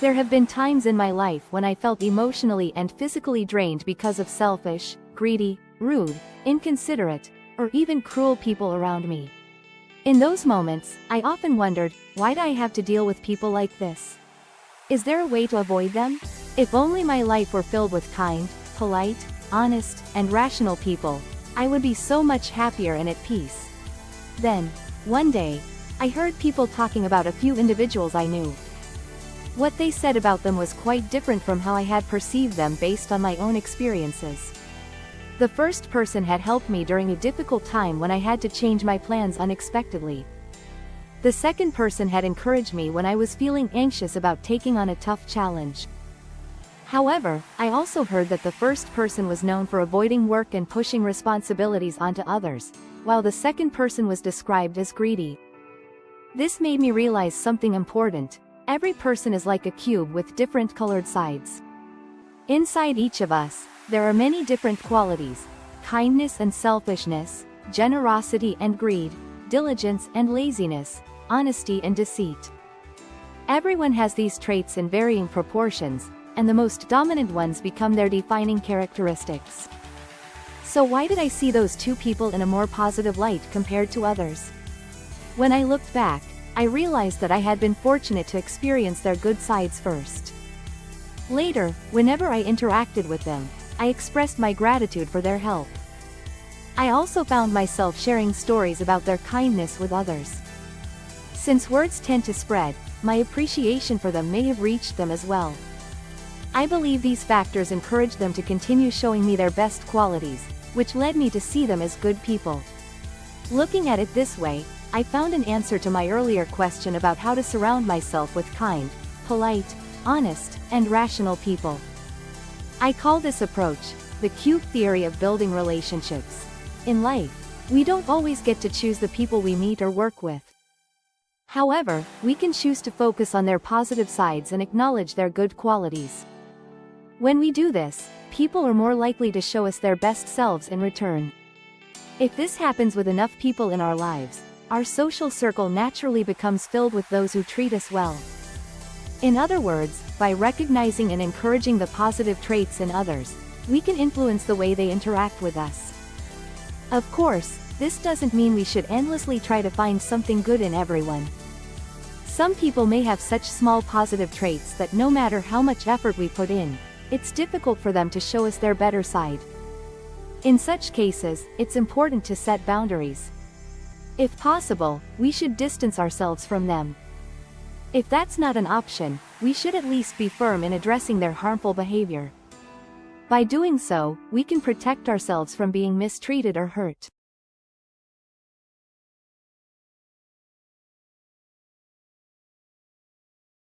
There have been times in my life when I felt emotionally and physically drained because of selfish, greedy, rude, inconsiderate, or even cruel people around me. In those moments, I often wondered, why do I have to deal with people like this? Is there a way to avoid them? If only my life were filled with kind, polite, honest, and rational people, I would be so much happier and at peace. Then, one day, I heard people talking about a few individuals I knew. What they said about them was quite different from how I had perceived them based on my own experiences. The first person had helped me during a difficult time when I had to change my plans unexpectedly. The second person had encouraged me when I was feeling anxious about taking on a tough challenge. However, I also heard that the first person was known for avoiding work and pushing responsibilities onto others, while the second person was described as greedy. This made me realize something important. Every person is like a cube with different colored sides. Inside each of us, there are many different qualities: kindness and selfishness, generosity and greed, diligence and laziness, honesty and deceit. Everyone has these traits in varying proportions, and the most dominant ones become their defining characteristics. So why did I see those two people in a more positive light compared to others? When I looked back, I realized that I had been fortunate to experience their good sides first. Later, whenever I interacted with them, I expressed my gratitude for their help. I also found myself sharing stories about their kindness with others. Since words tend to spread, my appreciation for them may have reached them as well. I believe these factors encouraged them to continue showing me their best qualities, which led me to see them as good people. Looking at it this way, I found an answer to my earlier question about how to surround myself with kind, polite, honest, and rational people. I call this approach the cube theory of building relationships. In life, we don't always get to choose the people we meet or work with. However, we can choose to focus on their positive sides and acknowledge their good qualities. When we do this, people are more likely to show us their best selves in return. If this happens with enough people in our lives, our social circle naturally becomes filled with those who treat us well. In other words, by recognizing and encouraging the positive traits in others, we can influence the way they interact with us. Of course, this doesn't mean we should endlessly try to find something good in everyone. Some people may have such small positive traits that no matter how much effort we put in, it's difficult for them to show us their better side. In such cases, it's important to set boundaries. If possible, we should distance ourselves from them. If that's not an option, we should at least be firm in addressing their harmful behavior. By doing so, we can protect ourselves from being mistreated or hurt.